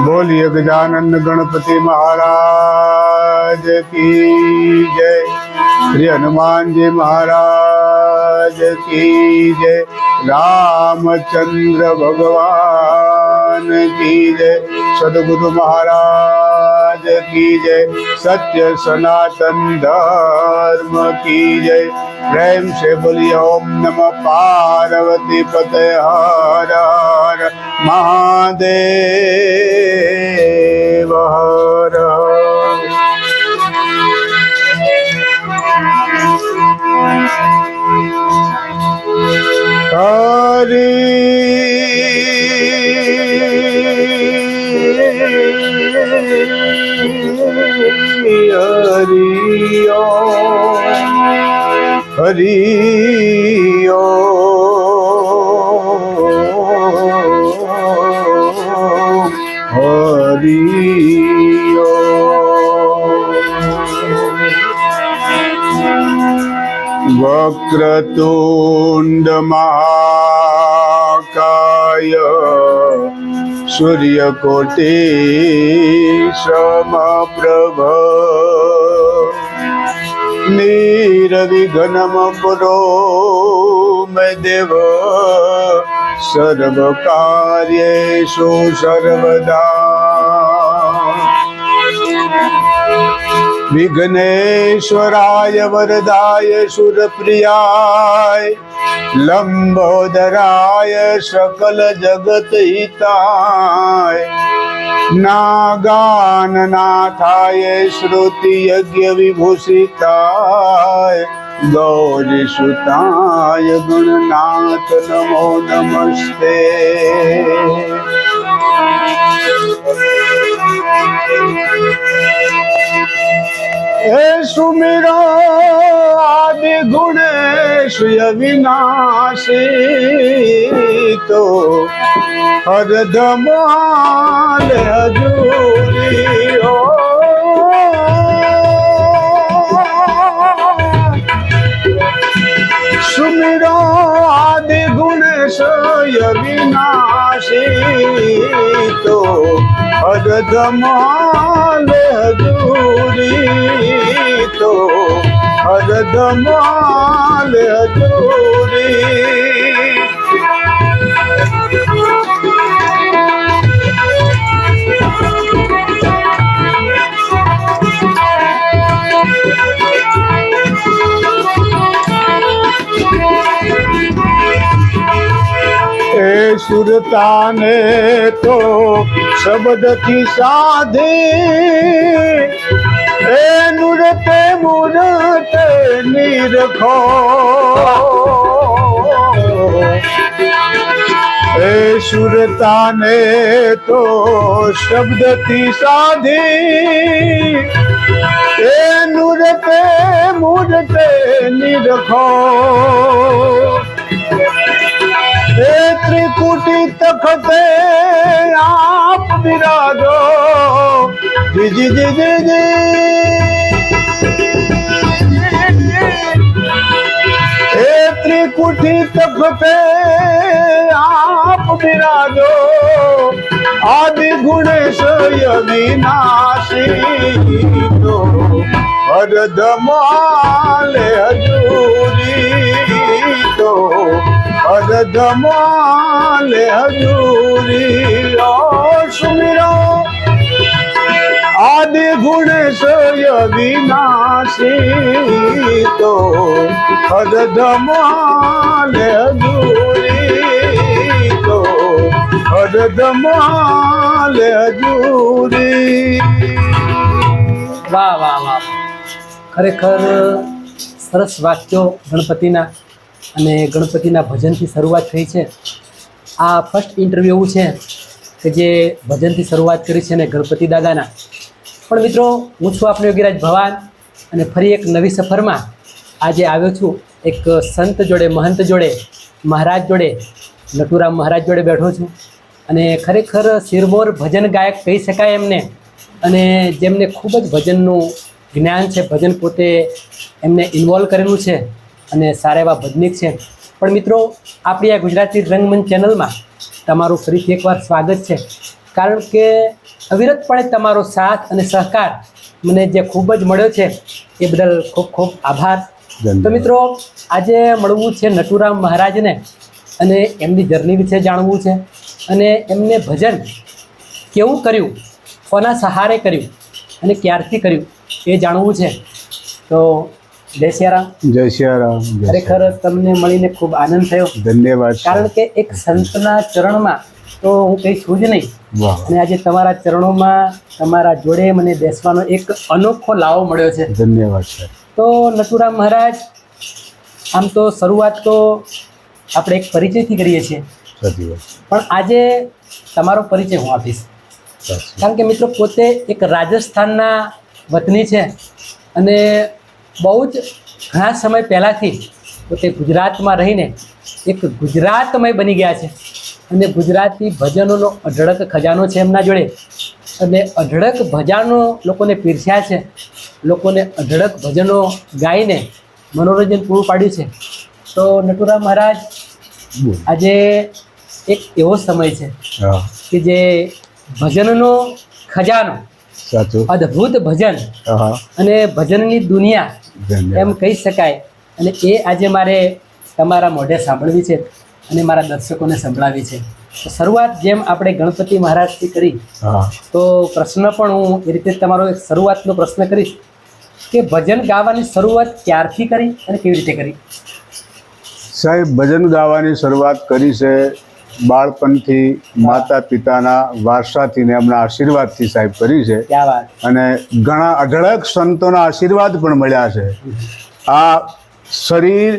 बोलिए गजानन गणपति महाराज की जय। श्री हनुमान जी महाराज की जय। रामचंद्र भगवान की जय। सदगुरु महाराज की जय। सत्य सनातन धर्म की जय। प्रेम से बोलिए ओम नमः पार्वती पते हर हर महादेव हर। हरि हरि हरि हरि वक्रतुंड महाकाय सूर्यकोटि समप्रभ निर्विघ्नं कुरु मे देव सर्वकार्येषु सर्वदा। विघ्नेश्वराय वरदाय सुरप्रियाय लंबोदराय सकल जगत हिताय नागाननाथाय श्रुति यज्ञ विभूषिताय गौरीसुताय गणनाथ नमो नमस्ते। हे सुमिरो आदि गुणेश अविनाशी तो हरदम हजूरी हो। सुमिरो आदि गुणेश अविनाशी तो हरदम हजूरी तो हरदम हजूरी। ए सुरता ने तो शब्द की साधे ए नुरते मुरते निरखो। ए सुरता ने तो शब्द की साधी ए नुरते मुरते निरखो। त्रिकुटी तखते आप विराजो जी जी जी जी जी। त्रिकुटी तखते आप विराजो आदि गुणेश अविनाशी तो हरदमाल हजूरी तो हरदमाल हजूरी। और सुमिरो आदि गुणेश अविनाशी तो हरदमाल हजूरी तो हरदमाल हजूरी। वाह वाह वाह, खरेखर सरस वाक्यो गणपतिना અને ગણપતિના ભજનથી શરૂઆત થઈ છે। આ ફર્સ્ટ ઇન્ટરવ્યૂ એવું છે કે જે ભજનથી શરૂઆત કરી છે ને ગણપતિ દાદાના। પણ મિત્રો, હું છું આપનો યોગીરાજ ભવાન અને ફરી એક નવી સફરમાં આજે આવ્યો છું। એક સંત જોડે, મહંત જોડે, મહારાજ જોડે, નટુરામ મહારાજ જોડે બેઠો છું અને ખરેખર શિરમોર ભજન ગાયક કહી શકાય એમને, અને જેમને ખૂબ જ ભજનનું જ્ઞાન છે, ભજન પોતે એમને ઇન્વોલ્વ કરેલું છે અને સારા એવા ભજનિક છે। પણ મિત્રો, આપણી આ ગુજરાતી રંગમંચ ચેનલમાં તમારું ફરીથી એકવાર સ્વાગત છે, કારણ કે અવિરતપણે તમારો સાથ અને સહકાર મને જે ખૂબ જ મળ્યો છે એ બદલ ખૂબ ખૂબ આભાર. તો મિત્રો, આજે મળવું છે નટુરામ મહારાજને અને એમની જર્ની વિશે જાણવું છે અને એમને ભજન કેવું કર્યું, કોના સહારે કર્યું અને ક્યારથી કર્યું એ જાણવું છે. તો જય સિયારામ. જય સિયારામ. ખરેખર તમને મળીને ખૂબ આનંદ થયો. ધન્યવાદ. કારણ કે એક સંતના ચરણમાં તો હું કંઈ છું જ નહીં, વાહ. અને આજે તમારા ચરણોમાં તમારા જોડે મને બેસવાનો એક અનોખો લાવો મળ્યો છે. ધન્યવાદ સાહેબ. તો નટુરામ મહારાજ, આમ તો શરૂઆત તો આપણે એક પરિચયથી કરીએ છીએ, સાચી વાત. પણ આજે તમારો પરિચય હું આપીશ. સાચી. કારણ કે મિત્રો, પોતે એક રાજસ્થાનના વતની છે અને બહુ જ ઘણા સમય પહેલાંથી પોતે ગુજરાતમાં રહીને એક ગુજરાતમય બની ગયા છે અને ગુજરાતી ભજનોનો અઢળક ખજાનો છે એમના જોડે, અને અઢળક ભજનો લોકોને પીરસ્યા છે, લોકોને અઢળક ભજનો ગાઈને મનોરંજન પૂરું પાડ્યું છે. તો નટુરામ મહારાજ, બોલ. આજે એક એવો સમય છે હા, કે જે ભજનનો ખજાનો, સાચું. અદ્ભુત ભજન હા, અને ભજનની દુનિયા ધન્યવાદ. એમ કહી શકાય, અને એ આજે મારે તમારા મોઢે સાંભળવી છે અને મારા દર્શકોને સંભળાવી છે. તો શરૂઆત જેમ આપણે ગણપતિ મહારાજથી કરી, હા, તો પ્રશ્ન પણ હું એ રીતે તમારો એક શરૂઆતનો પ્રશ્ન કરીશ કે ભજન ગાવાની શરૂઆત ક્યારથી કરી અને કેવી રીતે કરી? સાહેબ, ભજન ગાવાની શરૂઆત કરી છે બાળપણથી, માતા પિતાના વારસાથી ને એમના આશીર્વાદથી સાહેબ કરી છે. ક્યાં વાત. અને ઘણા અઢળક સંતોના આશીર્વાદ પણ મળ્યા છે. આ શરીર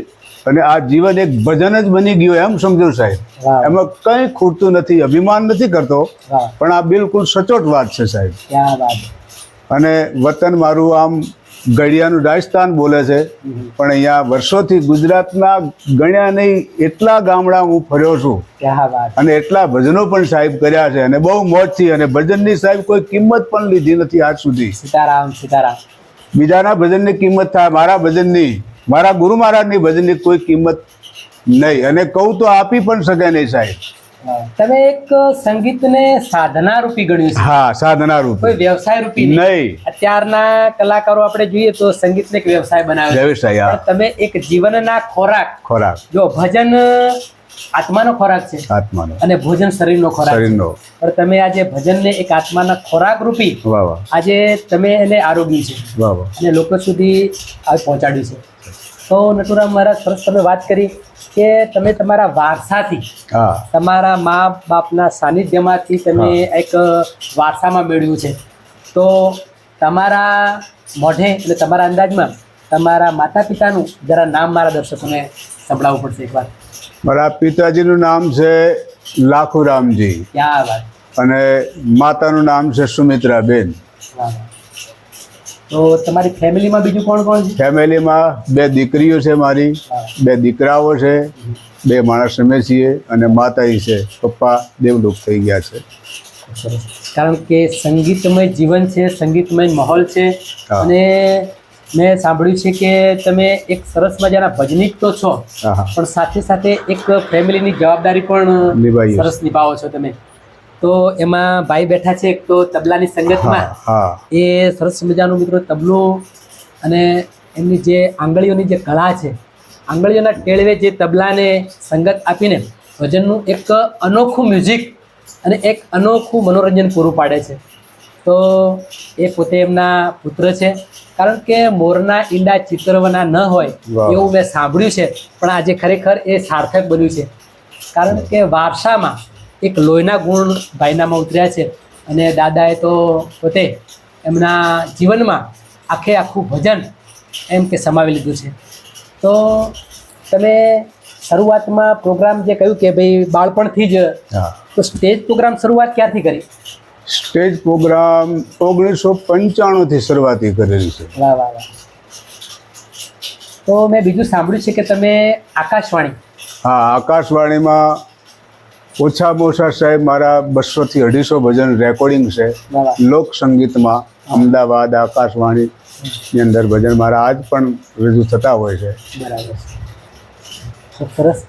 અને આ જીવન એક ભજન જ બની ગયું એમ સમજો સાહેબ. વાહ. એમાં કંઈ ખૂટતું નથી. અભિમાન નથી કરતો, વાહ. પણ આ બિલકુલ સચોટ વાત છે સાહેબ. ક્યાં વાત. અને વતન મારું આમ ગળિયાનું રાજસ્થાન બોલે છે, પણ અહીંયા વર્ષોથી ગુજરાતના ગણ્યા નહીં એટલા ગામડા હું ફર્યો છું ક્યાં વાત. અને એટલા ભજનો પણ સાહેબ કર્યા છે અને બહુ મોજથી. અને ભજનની સાહેબ કોઈ કિંમત પણ લીધી નથી આજ સુધી. સીતારામ સીતારામ. બીજાના ભજનની કિંમત થાય, મારા ભજનની, મારા ગુરુ મહારાજની ભજનની કોઈ કિંમત નહીં. અને કહું તો આપી પણ શકે નહીં સાહેબ. તમે એક સંગીતને સાધના રૂપી ગણ્યું છે, હા, સાધના રૂપ કોઈ વ્યવસાય રૂપી નહીં. નહીં. અત્યારના કલાકારો આપણે જોઈએ તો સંગીતને એક વ્યવસાય બનાવે છે, વ્યવસાય, હા. પણ તમે એક જીવનના ખોરાક, ખોરાક જો ભજન આત્માનો ખોરાક છે આત્માનો, અને ભોજન શરીરનો ખોરાક છે, શરીરનો. પણ તમે આજે ભજનને એક આત્માના ખોરાક રૂપી વાહ વાહ, આજે તમે એને આરોગ્યું છે વાહ વાહ. અને લોકો સુધી આ પહોંચાડ્યું છે. તો નટુરામ મહારાજ, સરસ તમે વાત કરી કે તમે તમારા વારસાથી, હા, તમારા મા બાપના સાનિધ્યમાંથી તમે એક વારસામાં મેળવ્યું છે. તો તમારા મોઢે એટલે તમારા અંદાજમાં તમારા માતા પિતાનું જરા નામ મારા દર્શકોને સંભળાવવું પડશે એકવાર. મારા પિતાજીનું નામ છે લાખુરામજી ક્યાં વાત. અને માતાનું નામ છે સુમિત્રાબેન. વાહ. તો તમારી ફેમિલીમાં બીજું કોણ કોણ છે? ફેમિલીમાં 2 દીકરીઓ છે મારી, 2 દીકરાઓ છે, 2 માણસ અમે છીએ અને માતા છે. પપ્પા દેવલોક થઈ ગયા છે. સરસ. કારણ કે સંગીતમય જીવન છે, સંગીતમય માહોલ છે, હા. અને મેં સાંભળ્યું છે કે તમે એક સરસ મજાના ભજનીક તો છો, હા, હા. પણ સાથે સાથે એક ફેમિલીની જવાબદારી પણ નિભાવીએ સરસ નિભાવો છો તમે. તો એમાં ભાઈ બેઠા છે એક તો તબલાની સંગતમાં, હા, હા, એ સરસ મજાનું મિત્રો તબલું અને એમની જે આંગળીઓની જે કળા છે, આંગળીઓના ટેળવે જે તબલાને સંગત આપીને ભજનનું એક અનોખું મ્યુઝિક અને એક અનોખું મનોરંજન પૂરું પાડે છે. તો એ પોતે એમના પુત્ર છે. કારણ કે મોરના ઈંડા ચિતરવાના ન હોય વાહ. એવું મેં સાંભળ્યું છે, પણ આજે ખરેખર એ સાર્થક બન્યું છે. કારણ કે વારસામાં એક લોહીના ગુણ ભાઈનામાં ઉતર્યા છે, અને દાદાએ તો પોતે એમના જીવનમાં આખું ભજન એમ કે સમાવી લીધું છે. તો તમે શરૂઆતમાં પ્રોગ્રામ જે કહ્યું કે ભાઈ બાળપણથી જ, હા. તો સ્ટેજ પ્રોગ્રામ શરૂઆત ક્યારથી કરી? સ્ટેજ પ્રોગ્રામ 1995થી શરૂઆતી કરેલી છે. વાહ વાહ વાહ. તો મેં બીજું સાંભળ્યું છે કે તમે આકાશવાણી, હા, આકાશવાણીમાં ઓછામાં ઓછા સાહેબ મારા 200 થી 250 ભજન રેકોર્ડિંગ છે. વાહ. લોક સંગીતમાં અમદાવાદ આકાશવાણીની અંદર ભજન મારા આજ પણ રજૂ થતા હોય છે. બરાબર. ખૂબ સરસ.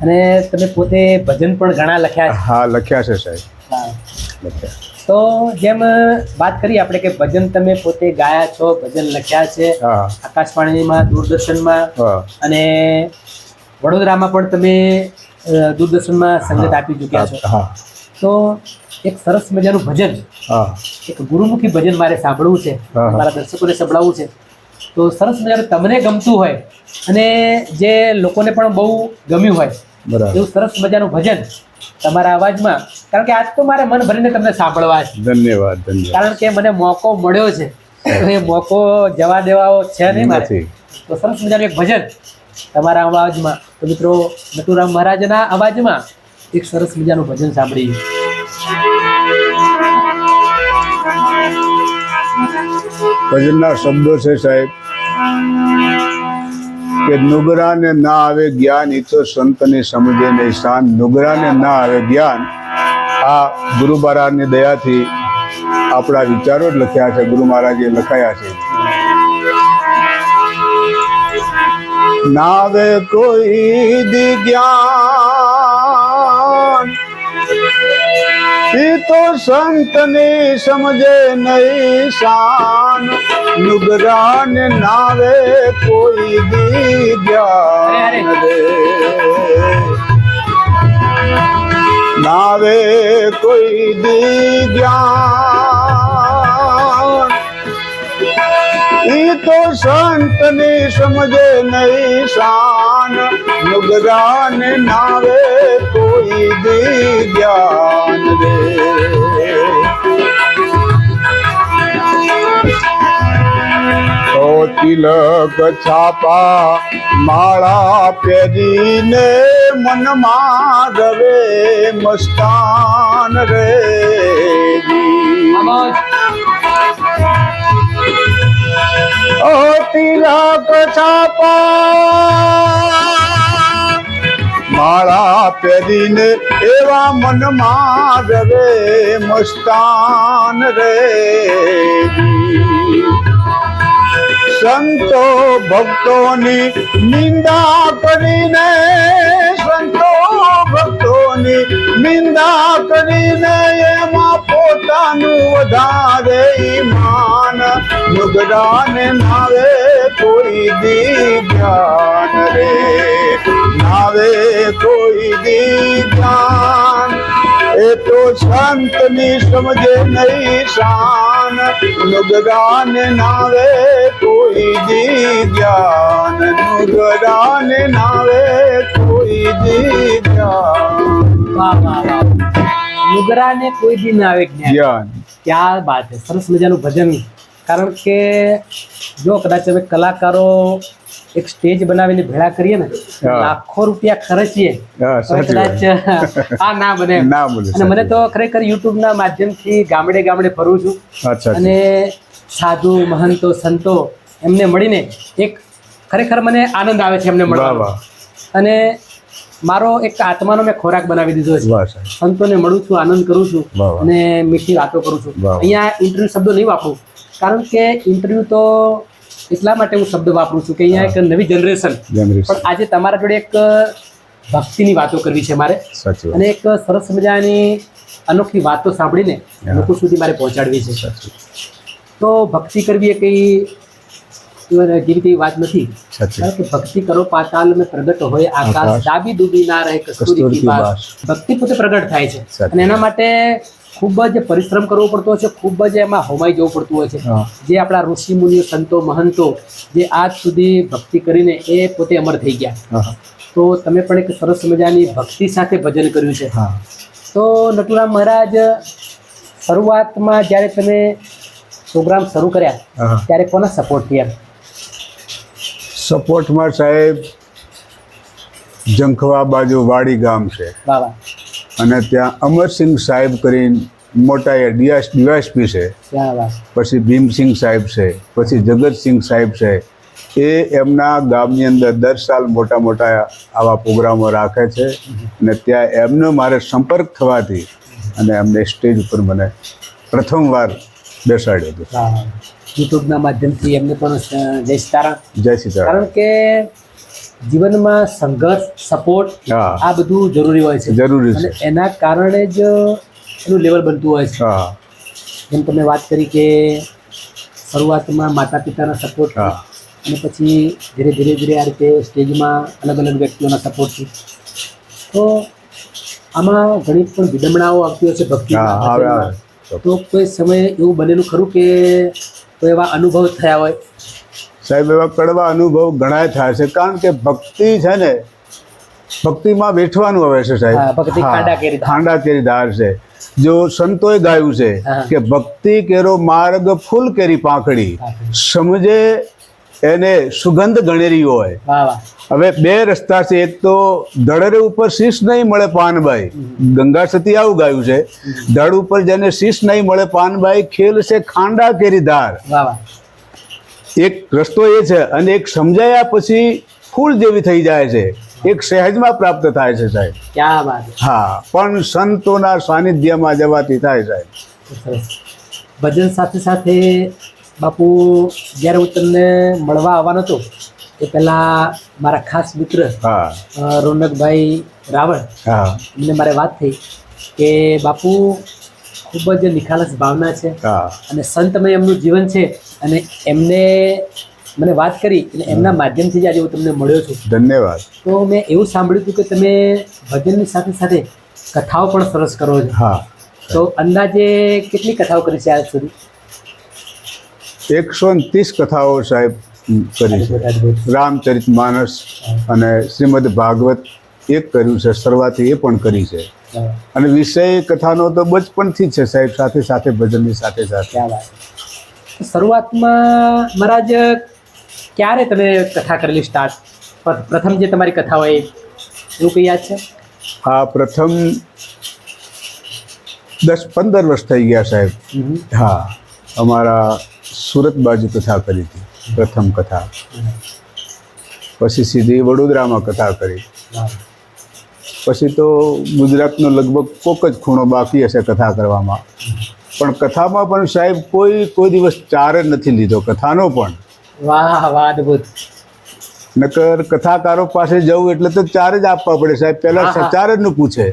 અને તમે પોતે ભજન પણ ઘણા લખ્યા છે. હા, લખ્યા છે સાહેબ, વાહ. લખ્યા. તો જેમ વાત કરી આપણે કે ભજન તમે પોતે ગાયા છો, ભજન લખ્યા છે હા આકાશવાણીમાં, દૂરદર્શનમાં હા અને વડોદરામાં પણ તમે દૂરદર્શનમાં સંગીત આપી ચૂક્યા છો. હા તો એક સરસ મજાનું ભજન, હા એક ગુરુમુખી ભજન મારે સાંભળવું છે, હા. મારા દર્શકોને સંભળાવવું છે. તો સરસ મજાનું તમને ગમતું હોય અને જે લોકોને પણ બહુ ગમ્યું હોય બરાબર. એવું સરસ મજાનું ભજન તમારા અવાજમાં, કારણ કે આજ તો મારે મન ભરીને તમને સાંભળવા છે, ધન્યવાદ ધન્યવાદ. કારણ કે મને મોકો મળ્યો છે, તો એ મોકો જવા દેવાઓ છે નહીં મારે. નથી. તો સરસ મજાનું એક ભજન તમારા અવાજમાં. તો મિત્રો, નટુરામ મહારાજના અવાજમાં એક સરસ મજાનું ભજન સાંભળીએ. ભજનના શબ્દો છે સાહેબ કે નુગરાને ના આવે જ્ઞાન, ઈ તો સંતને સમજે નહીં શાન. નુગરાને ના આવે જ્ઞાન, આ ગુરુ મહારાજની દયાથી આપણા વિચારો જ લખ્યા છે, ગુરુ મહારાજે લખાયા છે. નાવે કોઈ દી જ્ઞાન, ઈ તો સંતને સમજે નહીં શાન. નુગરાને નાવે કોઈ દી જ્ઞાન રે, નાવે કોઈ દી જ્ઞાન, ઈ તો સંતને સમજે નહીં શાન. નુગરાને નાવે કોઈ દી જ્ઞાન રે. તિલક છાપા માળા પહેરીને મનમાં રવે મસ્તાન રે. ઓ તિલક છાપા માળા પહેરીને એવા મનમાં રવે મસ્તાન રે. સંતો ભક્તોની નિંદા કરીને, સંતો ભક્તોની નિંદા કરીને એમાં પોતાનું વધારે ઈમાન. નુગરાને નાવે કોઈ દી જ્ઞાન રે, નાવે કોઈ દી જ્ઞાન, એ તો સંતની સમજે નહીં શાન. નુગરાને નાવે કોઈ દી જ્ઞાન, નુગરાને નાવે કોઈ દી જ્ઞાન. વાહ વાહ વાહ, નુગરાને કોઈ દી ના આવે જ્ઞાન. જ્ઞાન. ક્યાં બાત છે, સરસ મજાનું ભજન. કારણ કે જો કદાચ અમે કલાકારો એક સ્ટેજ બનાવીને ભેળા કરીએ ને, હા. લાખો રૂપિયા ખર્ચીએ હા, તો સાચી વાત. કદાચ આ ના બને. ના બોલે. અને મને તો ખરેખર યુટ્યુબના માધ્યમથી ગામડે ગામડે ફરું છું અચ્છા. અને સાધુ મહંતો સંતો એમને મળીને એક ખરેખર મને આનંદ આવે છે એમને વાહ મળવાનો. વાહ અને મારો એક આત્માનો મેં ખોરાક બનાવી દીધો છે. વાહ સાહેબ. સંતોને મળું છું, આનંદ કરું છું વાહ વાહ. અને મીઠી વાતો કરું છું. વાહ. અહીંયા ઇન્ટરવ્યુ શબ્દો નહીં વાપરું, કારણ કે ઇન્ટરવ્યુ તો એટલા માટે હું શબ્દ વાપરું છું કે અહીંયા એક નવી જનરેશન, જનરેશન. પણ આજે તમારા જોડે એક ભક્તિની વાતો કરવી છે મારે, સાચી વાત. અને એક સરસ મજાની અનોખી વાતો સાંભળીને હા. લોકો સુધી મારે પહોંચાડવી છે. સાચી તો ભક્તિ કરવી એ કંઈ જેવી તેવી વાત નથી. સાચી. કારણ કે ભક્તિ કરો પાતાલ में પ્રગટ હોય આકાશ, આકાશ. ડાબી ડૂબી ના રહે કસ્તુરી કસ્તુરી કી કી બાસ. બાસ. ભક્તિ પોતે પ્રગટ થાય છે સાચી. અને એના માટે ખૂબ જ પરિશ્રમ કરવો પડતો હોય છે, ખૂબ જ એમાં હોમાઈ જવું પડતું હોય છે. હા. જે આપણા ઋષિ મુનિઓ સંતો મહંતો જે આજ સુધી ભક્તિ કરીને એ પોતે અમર થઈ ગયા. હા તો તમે પણ એક સરસ મજાની ભક્તિ સાથે ભજન કર્યું છે. હા. તો નટુરામ મહારાજ, શરૂઆતમાં જ્યારે તમે પ્રોગ્રામ શરૂ કર્યા હા. ત્યારે કોના સપોર્ટથી એમ? સપોર્ટમાં સાહેબ જંખવા બાજુ વાડી ગામ છે, વાહ વાહ, અને ત્યાં અમરસિંહ સાહેબ કરીને મોટા ડીવાયસપી છે, વાહ વાહ, પછી ભીમસિંહ સાહેબ છે, પછી જગતસિંહ સાહેબ છે. એ એમના ગામની અંદર દર સાલ મોટા મોટા આવા પ્રોગ્રામો રાખે છે, અને ત્યાં એમનો મારે સંપર્ક થવાથી અને એમને સ્ટેજ ઉપર મને પ્રથમવાર બેસાડ્યો હતો. વાહ વાહ. યુટ્યુબના માધ્યમથી એમને પણ જય સીતારામ. જય સીતારામ. કારણ કે જીવનમાં સંઘર્ષ, સપોર્ટ હા. આ બધું જરૂરી હોય છે, જરૂરી અને છે. એના કારણે જ એનું લેવલ બનતું હોય છે. હા. જેમ તમે વાત કરી કે શરૂઆતમાં માતા પિતાના સપોર્ટ હા અને પછી ધીરે ધીરે ધીરે આ રીતે સ્ટેજમાં અલગ અલગ વ્યક્તિઓના સપોર્ટથી, તો આમાં ઘણી પણ વિડંબણાઓ આવતી હશે હા આવે ભક્તિમાં. આવે તો કોઈ સમયે એવું બનેલું ખરું કે કોઈ એવા અનુભવ થયા હોય? સાહેબ એવા કડવા અનુભવ ઘણાય થાય છે, કારણ કે ભક્તિ છે ને, ભક્તિમાં બેઠવાનું આવે છે હા, સાહેબ. ભક્તિ ખાંડા કેરી ધાર. ખાંડા કેરી ધાર છે. જો સંતોએ ગાયું છે હા. કે ભક્તિ કેરો માર્ગ ફૂલ કેરી પાંખડી, સમજે એને સુગંધ ગણેરી હોય. વાહ વાહ. હવે બે રસ્તા છે, એક તો ધડરે ઉપર શીશ નહીં મળે પાનભાઈ, ગંગા સતી આવું ગાયું છે. ધડ ઉપર જેને શીશ નહીં મળે પાનભાઈ, ખેલ છે ખાંડા કેરી ધાર. વાહ વાહ. એક રસ્તો એ છે, અને એક સમજાયા પછી ફૂલ જેવી થઈ જાય છે, એક સહેજમાં પ્રાપ્ત થાય છે સાહેબ. ક્યાં વાત છે. હા, પણ સંતોના સાનિધ્યમાં જવાથી થાય સાહેબ. સરસ. ભજન સાથે સાથે બાપુ, જ્યારે હું તમને મળવા આવવાનો હતો એ પહેલાં મારા ખાસ મિત્ર હા રોનકભાઈ રાવળ, હા એમને મારે વાત થઈ કે બાપુ ખૂબ જ નિખાલસ ભાવના છે હા અને સંતમય એમનું જીવન છે, અને એમને મને વાત કરી અને એમના માધ્યમથી જ આજે હું તમને મળ્યો છું. ધન્યવાદ. તો મેં એવું સાંભળ્યું હતું કે તમે ભજનની સાથે સાથે કથાઓ પણ સરસ કરો છો. હા, તો અંદાજે કેટલી કથાઓ કરી છે આજ સુધી? 130 કથાઓ સાહેબ કરી છે. રામચરિત માનસ અને શ્રીમદ ભાગવત એક કર્યું છે, શરૂઆતથી એ પણ કરી છે. અને વિષય કથાનો તો બચપણથી જ છે સાહેબ, સાથે સાથે ભજનની સાથે સાથે. ક્યાં વાત. શરૂઆતમાં મહારાજ ક્યારે તમે કથા કરેલી સ્ટાર્ટ? પ્રથમ જે તમારી કથા હોય એવું કંઈ યાદ છે? આ પ્રથમ 10-15 વર્ષ થઈ ગયા સાહેબ. હા, અમારા સુરત બાજુ કથા કરી હતી પ્રથમ કથા. પછી સીધી વડોદરામાં કથા કરી. પછી તો ગુજરાતનો લગભગ કોક જ ખૂણો બાકી હશે કથા કરવામાં. પણ કથામાં પણ સાહેબ કોઈ દિવસ ચાર જ નથી લીધો કથાનો પણ. વાહ વાહ, અદભુત. નકર કથાકારો પાસે જવું એટલે તો ચાર જ આપવા પડે સાહેબ. પહેલા હા, હા. ચાર જ નું પૂછે.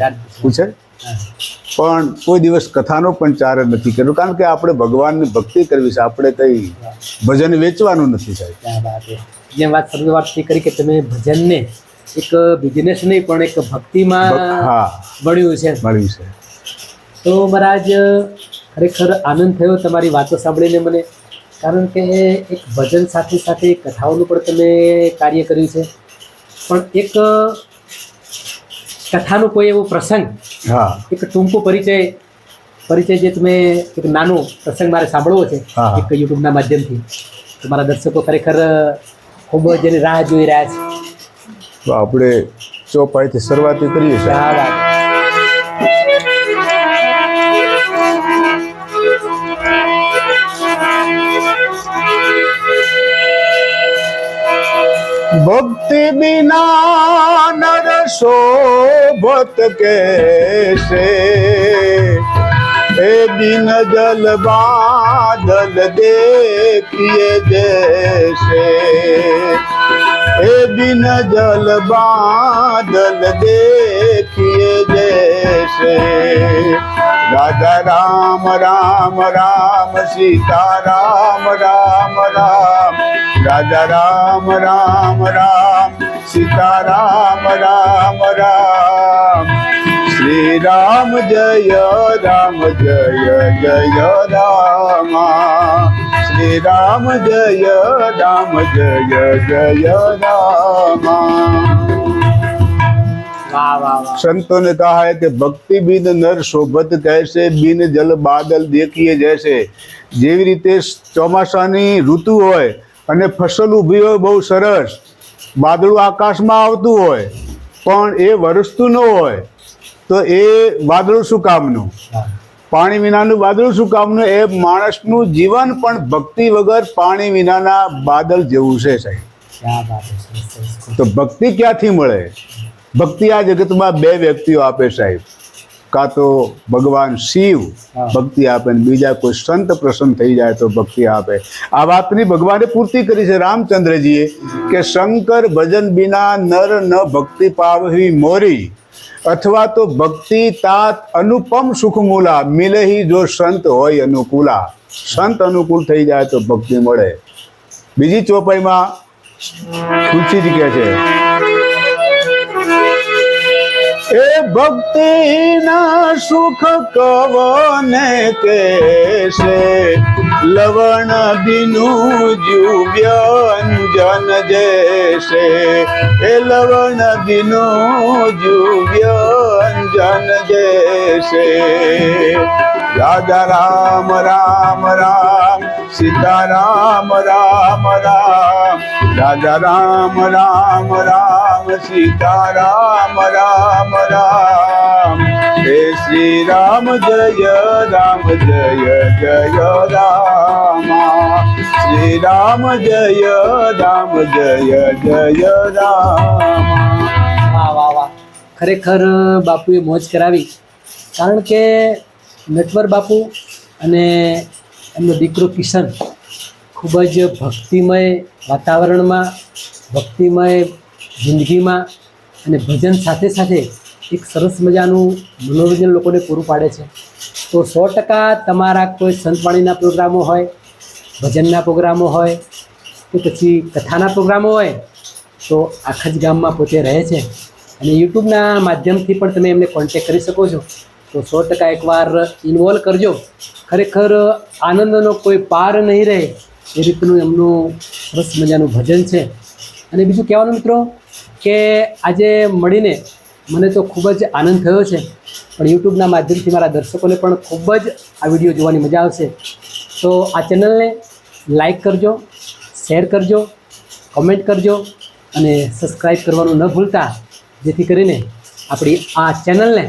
પણ કોઈ દિવસ કથાનો પણ ચાર જ નથી કર્યો, કારણ કે આપણે ભગવાનની ભક્તિ કરવી છે, આપણે કંઈ ભજન વેચવાનું નથી સાહેબ. ક્યાં વાત છે. જેમ વાત શરૂઆતથી કરી કે તમે ભજનને એક બિઝનેસ નહીં પણ એક ભક્તિમાં હા મળ્યું છે. મળ્યું છે. તો મહારાજ ખરેખર આનંદ થયો તમારી વાતો સાંભળીને મને, કારણ કે એક ભજન સાથે સાથે કથાઓનું પણ તમે કાર્ય કર્યું છે. પણ એક કથાનો કોઈ એવો પ્રસંગ, હા એક ટૂંકો પરિચય જે તમે એક નાનો પ્રસંગ મારે સાંભળવો છે હા. એક યુટ્યુબના માધ્યમથી. તો મારા દર્શકો ખરેખર ખૂબ જ એની રાહ જોઈ રહ્યા છે. તો આપણે ચોપાઈથી શરૂઆત કરીએ છીએ. ક્યાં વાત. भक्ति बिना नर शोभत कैसे, ए बिन जल बादल देखिए जैसे, ए बिन जल बादल देखिए जैसे, राजा राम राम राम सीता राम राम राम, राजा राम राम राम सीता राम राम राम, श्री राम जय जय रामा, श्री राम जय जय रामा. વાહ વાહ વાહ. संतों ने कहा है कि भक्ति बिन नर शोभत कैसे, बिन जल बादल देखिए जैसे. જેવી રીતે ચોમાસાની ઋતુ હોય અને ફસલ ઊભી હોય બહુ સરસ, વાદળું આકાશમાં આવતું હોય પણ એ વરસતું ન હોય, તો એ વાદળું શું કામનું? પાણી વિનાનું વાદળું શું કામનું? એ માણસનું જીવન પણ ભક્તિ વગર પાણી વિનાના બાદલ જેવું છે સાહેબ. ક્યાં વાત છે. સરસ, સરસ. તો ભક્તિ ક્યાંથી મળે? ભક્તિ આ જગતમાં બે વ્યક્તિઓ આપે સાહેબ, કાં તો ભગવાન શિવ ભક્તિ આપે ને બીજા કોઈ સંત પ્રસન્ન થઈ જાય તો ભક્તિ આપે. આ વાતની ભગવાને પૂર્તિ કરી છે રામચંદ્રજીએ કે શંકર ભજન બિના નર ન ભક્તિ પાવહી મોરી, અથવા તો ભક્તિ तात અનુપમ સુખ મૂલા મિલહી જો સંત હોય અનુકૂલા. સંત અનુકૂળ થઈ જાય તો ભક્તિ મળે. બીજી ચોપાઈમાં તુલસીજી કહે છે એ ભક્તિ ના સુખ કવને કેશે લવણ બિનુ જ્યુ વ્યંજન જૈસે એ લવણ બિનુ જ્યુ વ્યંજન જૈસે. રાજા રામ રામ રામ સીતા રામ રામ રામ રાજા રામ રામ રામ સીતા રામ રામ રામ. હે શ્રી રામ જય રામ જય જય રામ શ્રી રામ જય રામ જય જય રામ. વાહ વાહ વાહ, ખરેખર બાપુએ મોજ કરાવી. કારણ કે નટવર બાપુ અને એમનો દીકરો કિશન ખૂબ જ ભક્તિમય વાતાવરણમાં, ભક્તિમય જિંદગીમાં અને ભજન સાથે સાથે એક સરસ મજાનું મનોરંજન લોકોને પૂરું પાડે છે. તો 100% તમારા કોઈ સંતવાણીના પ્રોગ્રામો હોય, ભજનના પ્રોગ્રામો હોય કે પછી કથાના પ્રોગ્રામો હોય તો આખા જ ગામમાં પોતે રહે છે. અને યુટ્યુબના માધ્યમથી પણ તમે એમને કોન્ટેક્ટ કરી શકો છો. તો 100% એકવાર ઇન્વોલ્વ કરજો. ખરેખર આનંદનો કોઈ પાર નહીં રહે એ રીતનું એમનું સરસ મજાનું ભજન છે. અને બીજું કહેવાનું મિત્રો કે આજે મળીને મને તો ખૂબ જ આનંદ થયો છે, પણ યુટ્યુબના માધ્યમથી મારા દર્શકોને પણ ખૂબ જ આ વિડીયો જોવાની મજા આવશે. તો આ ચેનલને લાઈક કરજો, શેર કરજો, કમેન્ટ કરજો અને સબસ્ક્રાઈબ કરવાનું ન ભૂલતા, જેથી કરીને આપણી આ ચેનલને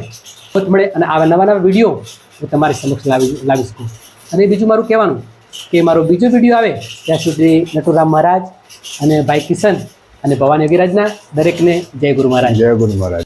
મદદ મળે અને આવા નવા નવા વિડીયો હું તમારી સમક્ષ લાવી શકું. અને બીજું મારું કહેવાનું કે મારો બીજો વિડીયો આવે ત્યાં સુધી નટુરામ મહારાજ અને ભાઈ કિશન અને ભવાની યોગીરાજના દરેકને જય ગુરુ મહારાજ. જય ગુરુ મહારાજ.